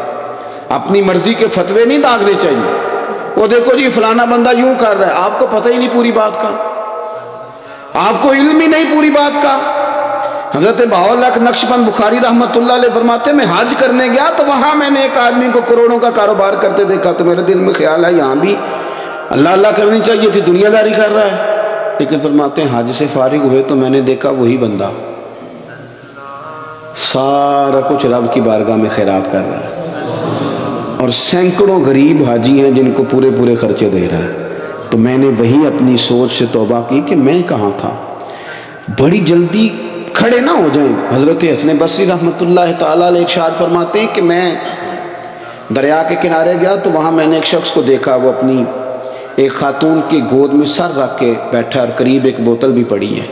اپنی مرضی کے فتوے نہیں داغنے چاہیے۔ وہ دیکھو جی فلانا بندہ یوں کر رہا ہے، آپ کو پتہ ہی نہیں پوری بات کا، آپ کو علم ہی نہیں پوری بات کا۔ حضرت بہاءالحق نقشبند بخاری رحمۃ اللہ علیہ فرماتے ہیں میں حج کرنے گیا تو وہاں میں نے ایک آدمی کو کروڑوں کا کاروبار کرتے دیکھا تو میرے دل میں خیال ہے یہاں بھی اللہ اللہ کرنی چاہیے تھی، دنیا داری کر رہا ہے۔ لیکن فرماتے ہیں حج سے فارغ ہوئے تو میں نے دیکھا وہی بندہ سارا کچھ رب کی بارگاہ میں خیرات کر رہا ہے، اور سینکڑوں غریب حاجی ہیں جن کو پورے خرچے دے رہا ہے۔ تو میں نے وہی اپنی سوچ سے توبہ کی کہ میں کہاں تھا، بڑی جلدی کھڑے نہ ہو جائیں. حضرت حسن بصری رحمۃ اللہ تعالیٰ علیہ ارشاد فرماتے ہیں کہ میں دریا کے کنارے گیا تو وہاں میں نے ایک شخص کو دیکھا، وہ اپنی ایک خاتون کی گود میں سر رکھ کے بیٹھا اور قریب ایک بوتل بھی پڑی ہے.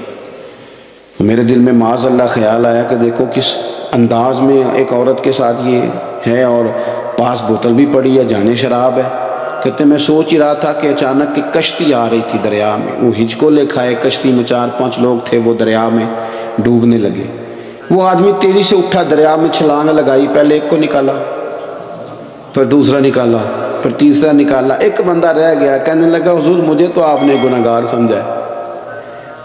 میرے دل میں معاذ اللہ خیال آیا کہ دیکھو کس انداز میں ایک عورت کے ساتھ یہ ہے اور پاس بوتل بھی پڑی ہے، جانے شراب ہے. کہتے میں سوچ ہی رہا تھا کہ اچانک ایک کشتی آ رہی تھی دریا میں. وہ ہچکو لے کھائے کشتی میں 4-5 لوگ تھے، وہ دریا میں ڈوبنے لگے. وہ آدمی تیزی سے اٹھا، دریا میں چھلانگ لگائی، پہلے ایک کو نکالا، پھر دوسرا نکالا، پھر تیسرا نکالا. ایک بندہ رہ گیا، کہنے لگا حضور مجھے تو آپ نے گناہگار سمجھا ہے،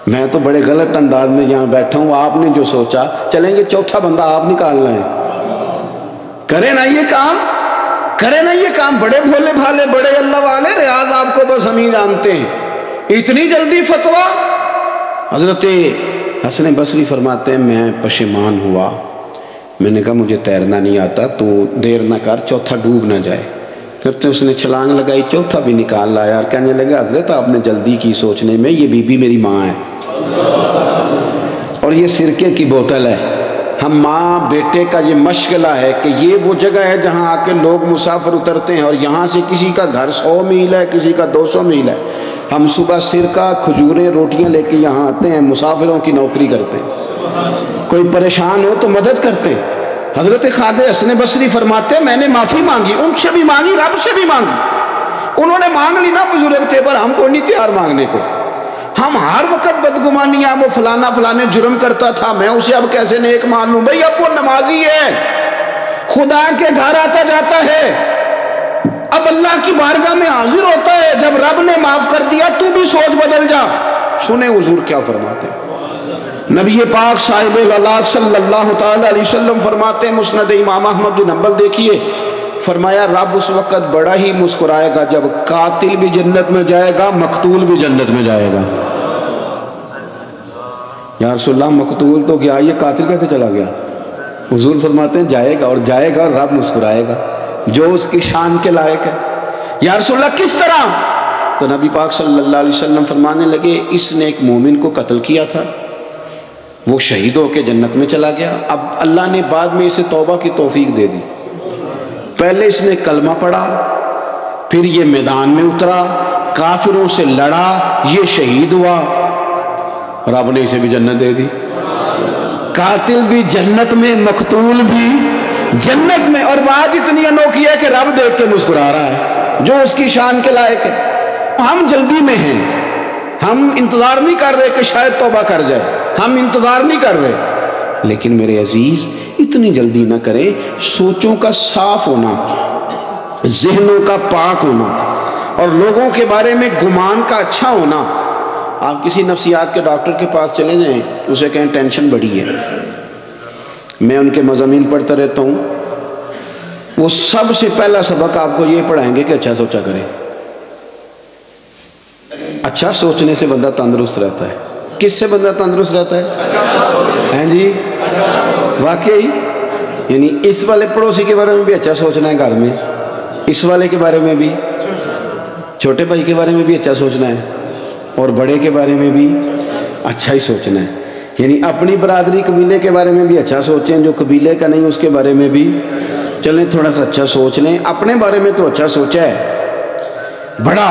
میں تو بڑے غلط انداز میں یہاں بیٹھا ہوں، آپ نے جو سوچا. چلیں گے چوتھا بندہ آپ نکالنا ہے. کرے نا یہ کام، کرے نا یہ کام. بڑے بھولے بھالے، بڑے اللہ والے، ریاض آپ کو بس ہم ہی جانتے ہیں. اتنی جلدی فتویٰ. حضرت حسن بصری فرماتے ہیں میں پشیمان ہوا. میں نے کہا مجھے تیرنا نہیں آتا، تو دیر نہ کر، چوتھا ڈوب نہ جائے. کہتے اس نے چھلانگ لگائی، چوتھا بھی نکال لایا اور کہنے لگا حضرت آپ نے جلدی کی سوچنے میں، یہ بی بی میری ماں ہے اور یہ سرکے کی بوتل ہے. ہم ماں بیٹے کا یہ مشغلہ ہے کہ یہ وہ جگہ ہے جہاں آ کے لوگ مسافر اترتے ہیں، اور یہاں سے کسی کا گھر 100 میل ہے، کسی کا 200 میل ہے. ہم صبح سرکہ، کھجوریں، روٹیاں لے کے یہاں آتے ہیں، مسافروں کی نوکری کرتے ہیں. کوئی پریشان ہو تو مدد کرتے ہیں. حضرت خواجہ حسن بصری فرماتے ہیں میں نے معافی مانگی، ان سے بھی مانگی، رب سے بھی مانگی. انہوں نے مانگ لی نا بزرگ تھے، پر ہم کو نہیں تیار مانگنے کو. ہم ہر وقت بدگمانیاں، وہ فلانا فلانے جرم کرتا تھا، میں اسے اب کیسے نیک مان لوں. بھائی اب وہ نمازی ہے، خدا کے گھر آتا جاتا ہے، اب اللہ کی بارگاہ میں حاضر ہوتا ہے. جب رب نے معاف کر دیا تو بھی سوچ بدل جا. سنیں حضور کیا فرماتے ہیں. نبی پاک صاحب العلاق صلی اللہ تعالی علیہ وسلم فرماتے ہیں، مسند امام احمد بن حنبل دیکھیے، فرمایا رب اس وقت بڑا ہی مسکرائے گا جب قاتل بھی جنت میں جائے گا، مقتول بھی جنت میں جائے گا. یا رسول اللہ مقتول تو گیا، یہ قاتل کیسے چلا گیا؟ حضور فرماتے ہیں جائے گا، اور جائے گا اور رب مسکرائے گا جو اس کی شان کے لائق ہے. یا رسول اللہ کس طرح؟ تو نبی پاک صلی اللہ علیہ وسلم فرمانے لگے اس نے ایک مومن کو قتل کیا تھا، وہ شہید ہو کے جنت میں چلا گیا. اب اللہ نے بعد میں اسے توبہ کی توفیق دے دی. پہلے اس نے کلمہ پڑھا، پھر یہ میدان میں اترا، کافروں سے لڑا، یہ شہید ہوا، رب نے اسے بھی جنت دے دی. قاتل بھی جنت میں، مقتول بھی جنت میں. اور بات اتنی انوکھی ہے کہ رب دیکھ کے مسکرا رہا ہے جو اس کی شان کے لائق ہے. ہم جلدی میں ہیں، ہم انتظار نہیں کر رہے کہ شاید توبہ کر جائے، ہم انتظار نہیں کر رہے. لیکن میرے عزیز اتنی جلدی نہ کریں. سوچوں کا صاف ہونا، ذہنوں کا پاک ہونا، اور لوگوں کے بارے میں گمان کا اچھا ہونا. آپ کسی نفسیات کے ڈاکٹر کے پاس چلے جائیں، اسے کہیں ٹینشن بڑی ہے. میں ان کے مضامین پڑھتا رہتا ہوں، وہ سب سے پہلا سبق آپ کو یہ پڑھائیں گے کہ اچھا سوچا کریں. اچھا سوچنے سے بندہ تندرست رہتا ہے. کس سے بندہ تندرست رہتا ہے؟ ہیں جی واقعی. یعنی اس والے پڑوسی کے بارے میں بھی اچھا سوچنا ہے گھر میں، اس والے کے بارے میں بھی، چھوٹے بھائی کے بارے میں بھی اچھا سوچنا ہے، اور بڑے کے بارے میں بھی اچھا ہی سوچنا ہے. یعنی اپنی برادری قبیلے کے بارے میں بھی اچھا سوچیں، جو قبیلے کا نہیں اس کے بارے میں بھی چلیں تھوڑا سا اچھا سوچ لیں. اپنے بارے میں تو اچھا سوچا ہے بڑا.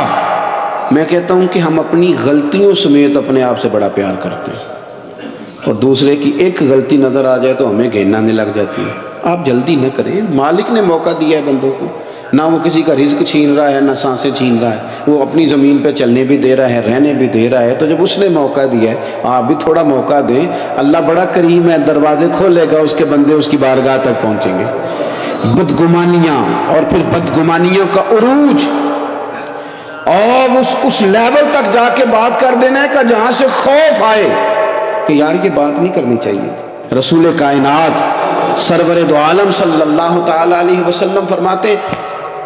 میں کہتا ہوں کہ ہم اپنی غلطیوں سمیت اپنے آپ سے بڑا پیار کرتے ہیں، اور دوسرے کی ایک غلطی نظر آ جائے تو ہمیں گھن آنے لگ جاتی ہے. آپ جلدی نہ کریں. مالک نے موقع دیا ہے بندوں کو، نہ وہ کسی کا رزق چھین رہا ہے، نہ سانسیں چھین رہا ہے. وہ اپنی زمین پہ چلنے بھی دے رہا ہے، رہنے بھی دے رہا ہے. تو جب اس نے موقع دیا ہے آپ بھی تھوڑا موقع دیں. اللہ بڑا کریم ہے، دروازے کھولے گا، اس کے بندے اس کی بارگاہ تک پہنچیں گے. بدگمانیاں اور پھر بدگمانیوں کا عروج، اور اس لیول تک جا کے بات کر دینا ہے کہ جہاں سے خوف آئے کہ یار یہ بات نہیں کرنی چاہیے. رسول کائنات سرور دو عالم صلی اللہ تعالی علیہ وسلم فرماتے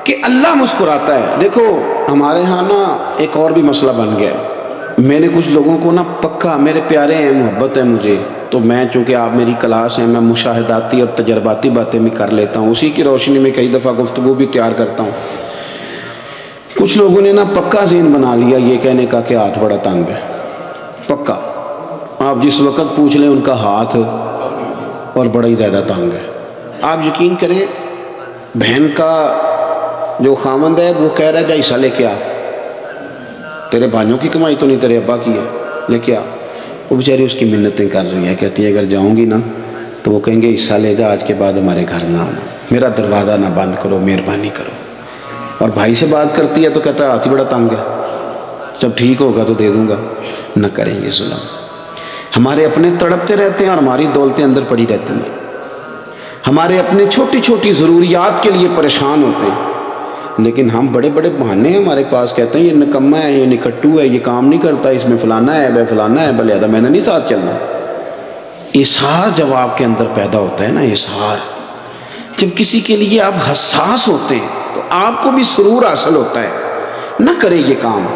کہ اللہ مسکراتا ہے. دیکھو ہمارے ہاں نا ایک اور بھی مسئلہ بن گیا ہے. میں نے کچھ لوگوں کو نا پکا، میرے پیارے ہیں، محبت ہے مجھے، تو میں چونکہ آپ میری کلاس ہیں، میں مشاہداتی اور تجرباتی باتیں بھی کر لیتا ہوں. اسی کی روشنی میں کئی دفعہ گفتگو بھی تیار کرتا ہوں. کچھ لوگوں نے نا پکا ذہن بنا لیا یہ کہنے کا کہ ہاتھ بڑا تنگ ہے. پکا آپ جس وقت پوچھ لیں ان کا ہاتھ اور بڑا ہی زیادہ تنگ ہے. آپ یقین کریں بہن کا جو خامند ہے وہ کہہ رہا ہے جا حصہ لے کے آ, تیرے بھائیوں کی کمائی تو نہیں تیرے ابا کی ہے, لے کے آ. وہ بیچاری اس کی منتیں کر رہی ہے, کہتی ہے اگر جاؤں گی نا تو وہ کہیں گے حصہ لے جا, آج کے بعد ہمارے گھر نہ آنا, میرا دروازہ نہ بند کرو, مہربانی کرو. اور بھائی سے بات کرتی ہے تو کہتا ہے ہاتھ ہی بڑا تنگ ہے, جب ٹھیک ہوگا تو دے دوں گا. نہ کریں گے ظلم. ہمارے اپنے تڑپتے رہتے ہیں اور ہماری دولتیں اندر پڑی رہتی ہیں. ہمارے اپنے چھوٹی چھوٹی ضروریات کے لیے پریشان ہوتے ہیں, لیکن ہم بڑے بڑے بہانے ہیں ہمارے پاس, کہتے ہیں یہ نکما ہے, یہ نکھٹو ہے, یہ کام نہیں کرتا, اس میں فلانا ہے, بے فلانا ہے, بلے میں نے نہیں ساتھ چلنا. اظہار جب آپ کے اندر پیدا ہوتا ہے نا, اظہار, جب کسی کے لیے آپ حساس ہوتے ہیں تو آپ کو بھی سرور حاصل ہوتا ہے. نہ کریں یہ کام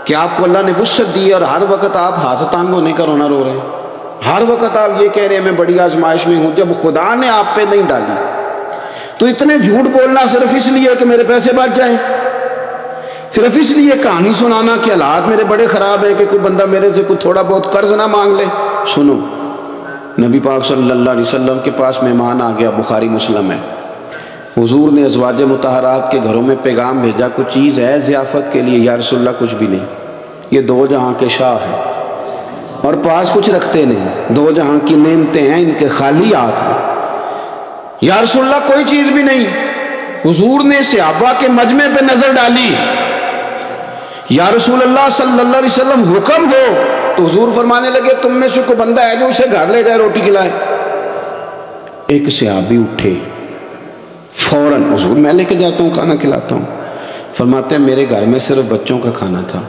کہ آپ کو اللہ نے وسعت دی اور ہر وقت آپ ہاتھ تانگ ہونے کا رونا رو رہے ہیں, ہر وقت آپ یہ کہہ رہے ہیں میں بڑی آزمائش میں ہوں, جب خدا نے آپ پہ نہیں ڈالی. تو اتنے جھوٹ بولنا صرف اس لیے کہ میرے پیسے بچ جائیں, صرف اس لیے کہانی سنانا کہ حالات میرے بڑے خراب ہیں کہ کوئی بندہ میرے سے کوئی تھوڑا بہت قرض نہ مانگ لے. سنو, نبی پاک صلی اللہ علیہ وسلم کے پاس مہمان آ گیا, بخاری مسلم ہے. حضور نے ازواج مطہرات کے گھروں میں پیغام بھیجا, کچھ چیز ہے ضیافت کے لیے. یا رسول اللہ کچھ بھی نہیں, یہ دو جہاں کے شاہ ہیں اور پاس کچھ رکھتے نہیں, دو جہاں کی نعمتیں ہیں, ان کے خالی ہاتھ ہیں. یا رسول اللہ کوئی چیز بھی نہیں. حضور نے صحابہ کے مجمع پہ نظر ڈالی, یا رسول اللہ صلی اللہ علیہ وسلم حکم ہو. تو حضور فرمانے لگے تم میں سے کوئی بندہ ہے جو اسے گھر لے جائے روٹی کھلائے. ایک صحابی اٹھے فوراً, حضور میں لے کے جاتا ہوں کھانا کھلاتا ہوں. فرماتے ہیں میرے گھر میں صرف بچوں کا کھانا تھا,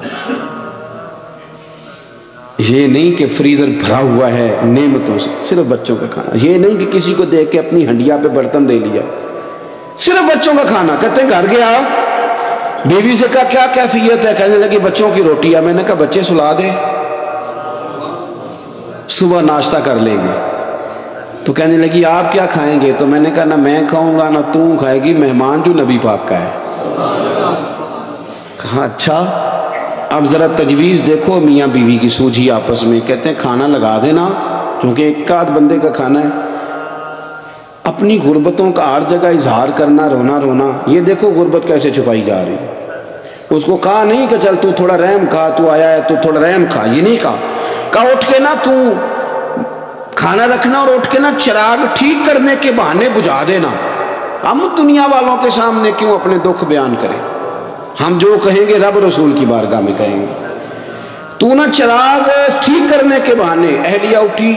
یہ نہیں کہ فریزر بھرا ہوا ہے نعمتوں سے, صرف بچوں کا کھانا. یہ نہیں کہ کسی کو دیکھ کے اپنی ہنڈیا پہ برتن دے لیا, صرف بچوں کا کھانا. کہتے ہیں گھر گیا, بیوی سے کہا کیا کیفیت ہے, کہنے لگی بچوں کی روٹی ہے. میں نے کہا بچے سلا دے, صبح ناشتہ کر لیں گے. تو کہنے لگی آپ کیا کھائیں گے؟ تو میں نے کہا نہ میں کھاؤں گا نہ تو کھائے گی, مہمان جو نبی پاک کا ہے. کہا اچھا, اب ذرا تجویز دیکھو میاں بیوی کی سوجھی آپس میں. کہتے ہیں کھانا لگا دینا, کیونکہ ایک آدھ بندے کا کھانا ہے. اپنی غربتوں کا ہر جگہ اظہار کرنا, رونا رونا. یہ دیکھو غربت کیسے چھپائی جا رہی. اس کو کہا نہیں کہ چل تو تھوڑا رحم کھا, تو آیا ہے تو تھوڑا رحم کھا, یہ نہیں کہا اٹھ کے نا تو کھانا رکھنا اور اٹھ کے نا چراغ ٹھیک کرنے کے بہانے بجھا دینا. ہم دنیا والوں کے سامنے کیوں اپنے دکھ بیان کریں؟ ہم جو کہیں گے رب رسول کی بارگاہ میں کہیں گے. تو نا چراغ ٹھیک کرنے کے بہانے. اہلیہ اٹھی,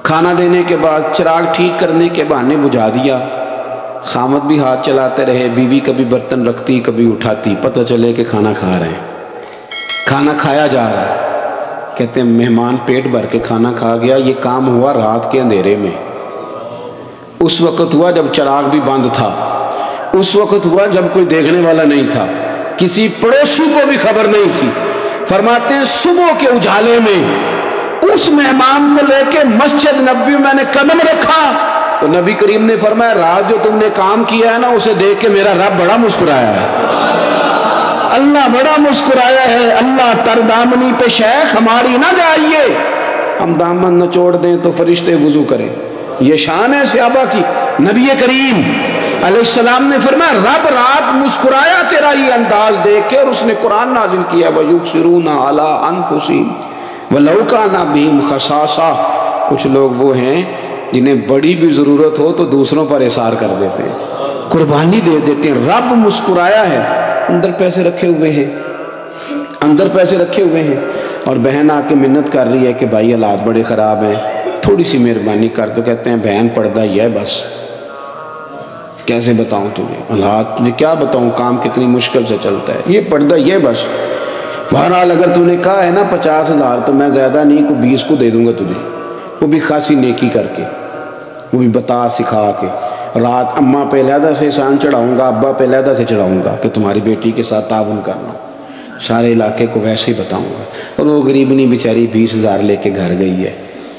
کھانا دینے کے بعد چراغ ٹھیک کرنے کے بہانے بجھا دیا. خامد بھی ہاتھ چلاتے رہے, بیوی کبھی برتن رکھتی کبھی اٹھاتی, پتہ چلے کہ کھانا کھا رہے ہیں, کھانا کھایا جا رہا ہے. کہتے ہیں مہمان پیٹ بھر کے کھانا کھا گیا. یہ کام ہوا رات کے اندھیرے میں, اس وقت ہوا جب چراغ بھی بند تھا, اس وقت ہوا جب کوئی دیکھنے والا نہیں تھا, کسی پڑوسی کو بھی خبر نہیں تھی. فرماتے ہیں صبح کے اجالے میں اس مہمان کو لے کے مسجد نبوی میں نے قدم رکھا تو نبی کریم نے فرمایا رات جو تم نے کام کیا ہے نا اسے دیکھ کے میرا رب بڑا مسکرایا ہے, اللہ بڑا مسکرایا ہے. اللہ تر دامنی پہ شیخ ہماری نہ جائیے, ہم دامن نچوڑ دیں تو فرشتے وضو کریں. یہ شان ہے صحابہ کی. نبی کریم علیہ السلام نے فرمایا رب رات مسکرایا تیرا یہ انداز دیکھ کے, اور اس نے قرآن نازل کیا وَيُبْصِرُونَ عَلَىٰ أَنفُسِهِمْ وَلَوْ كَانَ بِهِمْ خَصَاصَةٌ. کچھ لوگ وہ ہیں جنہیں بڑی بھی ضرورت ہو تو دوسروں پر اثار کر دیتے ہیں, قربانی دے دیتے ہیں. رب مسکرایا ہے, اندر پیسے رکھے ہوئے ہیں, اندر پیسے رکھے ہوئے ہیں. اور بہن آ کے منت کر رہی ہے کہ بھائی حالات بڑے خراب ہیں, تھوڑی سی مہربانی کر. تو کہتے ہیں بہن پردہ یہ بس, کیسے بتاؤں تجھے حالات, میں کیا بتاؤں, کام کتنی مشکل سے چلتا ہے, یہ پردہ یہ بس. بہرحال اگر تو نے کہا ہے نا 50,000 تو میں زیادہ نہیں کو 20 کو دے دوں گا تجھے, وہ بھی خاصی نیکی کر کے, وہ بھی بتا سکھا کے. رات اماں پہ علیحدہ سے احسان چڑھاؤں گا, ابا پہ علیحدہ سے چڑھاؤں گا کہ تمہاری بیٹی کے ساتھ تعاون کرنا, سارے علاقے کو ویسے ہی بتاؤں گا. اور وہ غریبنی بیچاری 20,000 لے کے گھر گئی ہے,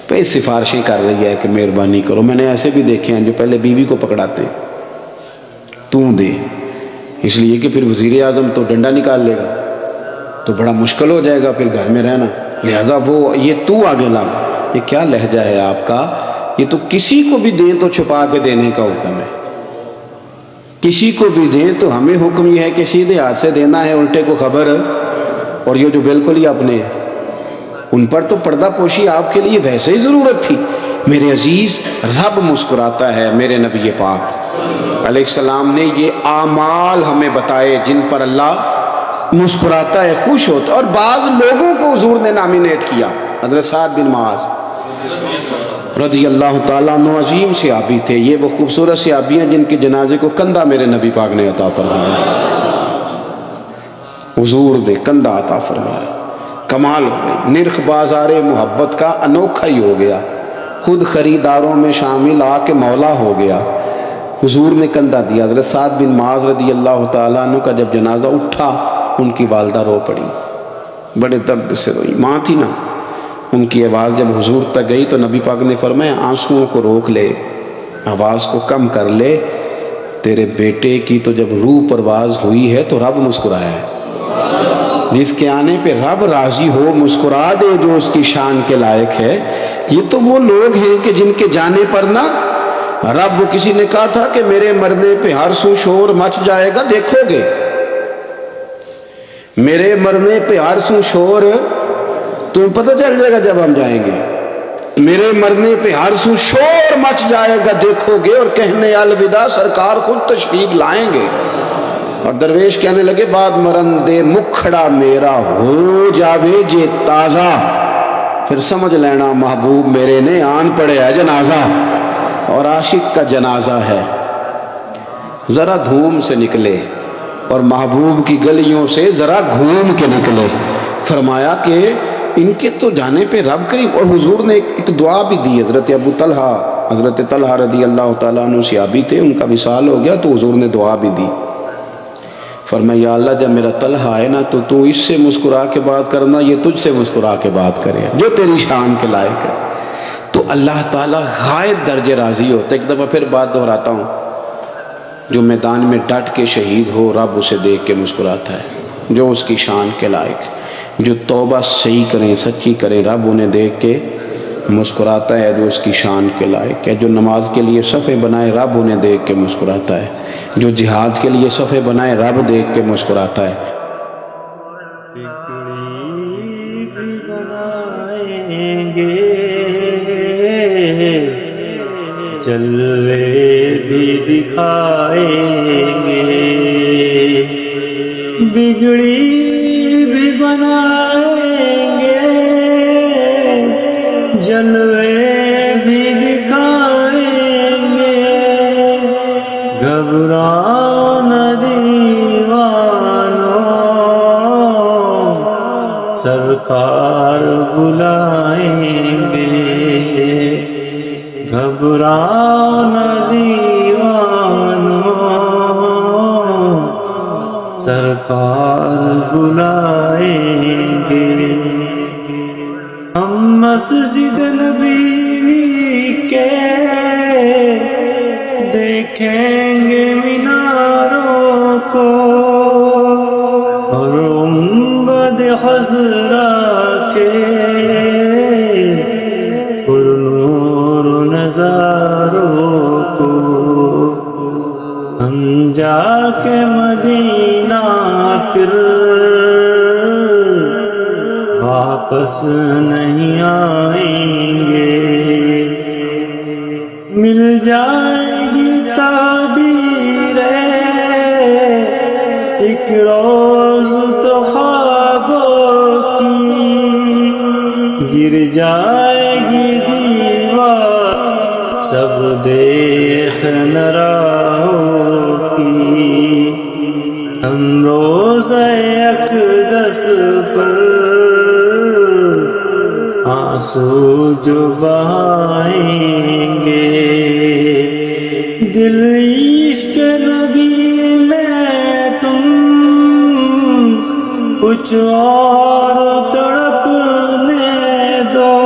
پہ سفارشیں کر رہی ہے کہ مہربانی کرو. میں نے ایسے بھی دیکھے ہیں جو پہلے بیوی کو پکڑاتے ہیں تو دے, اس لیے کہ پھر وزیر اعظم تو ڈنڈا نکال لے گا تو بڑا مشکل ہو جائے گا پھر گھر میں رہنا. لہذا وہ یہ تو آگے لگ، یہ کیا لہجہ ہے آپ کا؟ یہ تو کسی کو بھی دیں تو چھپا کے دینے کا حکم ہے، کسی کو بھی دیں تو ہمیں حکم یہ ہے کہ سیدھے ہاتھ سے دینا ہے، الٹے کو خبر۔ اور یہ جو بالکل ہی اپنے ہیں، ان پر تو پردہ پوشی آپ کے لیے ویسے ہی ضرورت تھی۔ میرے عزیز، رب مسکراتا ہے، میرے نبی پاک علیہ السلام نے یہ اعمال ہمیں بتائے جن پر اللہ مسکراتا ہے، خوش ہوتا ہے۔ اور بعض لوگوں کو حضور نے نامینیٹ کیا، حضرت سعد بن معاذ رضی اللہ تعالیٰ عنہ عظیم صحابی تھے، یہ وہ خوبصورت صحابی ہیں جن کے جنازے کو کندھا میرے نبی پاک نے عطا فرمایا، حضور نے کندھا عطا فرمایا۔ کمال ہو گئی، نرخ بازار محبت کا انوکھا ہی ہو گیا، خود خریداروں میں شامل آ کے مولا ہو گیا، حضور نے کندھا دیا۔ حضرت سعد بن معاذ رضی اللہ تعالیٰ عنہ کا جب جنازہ اٹھا، ان کی والدہ رو پڑی، بڑے درد سے روئی، ماں تھی نا، ان کی آواز جب حضور تک گئی تو نبی پاک نے فرمایا آنسوؤں کو روک لے، آواز کو کم کر لے، تیرے بیٹے کی تو جب روح پرواز ہوئی ہے تو رب مسکرایا ہے، جس کے آنے پہ رب راضی ہو مسکرا دے جو اس کی شان کے لائق ہے۔ یہ تو وہ لوگ ہیں کہ جن کے جانے پر نہ رب، وہ کسی نے کہا تھا کہ میرے مرنے پہ ہر سو شور مچ جائے گا، دیکھو گے میرے مرنے پہ ہر سو شور، تمہیں پتہ چل جائے گا جب ہم جائیں گے، میرے مرنے پہ ہر سو شور مچ جائے گا، دیکھو گے، اور کہنے الوداع سرکار خود تشریف لائیں گے۔ اور درویش کہنے لگے بعد مرندے مکھڑا میرا ہو جاوے جے تازہ، پھر سمجھ لینا محبوب میرے نے آن پڑے ہے جنازہ۔ اور عاشق کا جنازہ ہے، ذرا دھوم سے نکلے اور محبوب کی گلیوں سے ذرا گھوم کے نکلے۔ فرمایا کہ ان کے تو جانے پہ رب کریم، اور حضور نے ایک دعا بھی دی۔ حضرت ابو طلحہ، حضرت طلحہ رضی اللہ تعالیٰ عنہ صحابی تھے، ان کا وصال ہو گیا تو حضور نے دعا بھی دی، فرمایا یا اللہ جب میرا طلحہ آئے نا تو اس سے مسکرا کے بات کرنا، یہ تجھ سے مسکرا کے بات کرے جو تیری شان کے لائق ہے۔ تو اللہ تعالیٰ غائب درجے راضی ہوتا ہے۔ ایک دفعہ پھر بات دہراتا ہوں، جو میدان میں ڈٹ کے شہید ہو رب اسے دیکھ کے مسکراتا ہے، جو اس کی شان کے لائق، جو توبہ صحیح کریں سچی کریں رب انہیں دیکھ کے مسکراتا ہے، جو اس کی شان کے لائق ہے۔ جو نماز کے لیے صفے بنائے رب انہیں دیکھ کے مسکراتا ہے، جو جہاد کے لیے صفے بنائے رب دیکھ کے مسکراتا ہے۔ بگڑی بھی بنائیں گے، جلوے بھی دکھائیں گے، بگڑی بھی بنائیں گے، جلوے بھی دکھائیں گے، گھبراؤ نہ دیوانو، سرکار بلائیں گے، گھبراؤ نہ دیوانو، سرکار بلائیں گے۔ ہم مسجد نبی کے دیکھیں گے میناروں کو، اور گنبد خضرا کے پرنور نظاروں کو، ہم جا کے مدینہ پھر واپس نہیں آئیں گے، مل جائے گی تعبیر ایک روز تو خوابوں کی، گر جائے گی دیوار سب دیکھ نہ راہوں کی، ہم روزہ اقدس پر آنسو جو بہائیں گے، دل عشق نبی میں تم کچھ اور تڑپنے دو،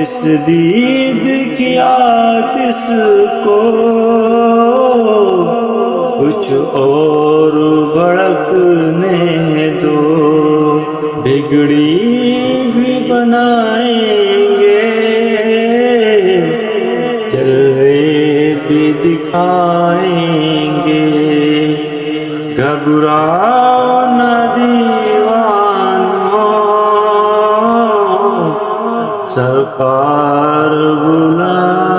اس دید کی آتش کو کچھ اور بھڑکنے دو، بگڑی بھی بنائیں گے، جلوے بھی دکھائیں گے، گھبراؤ نہ دیوانو، سرکار بلا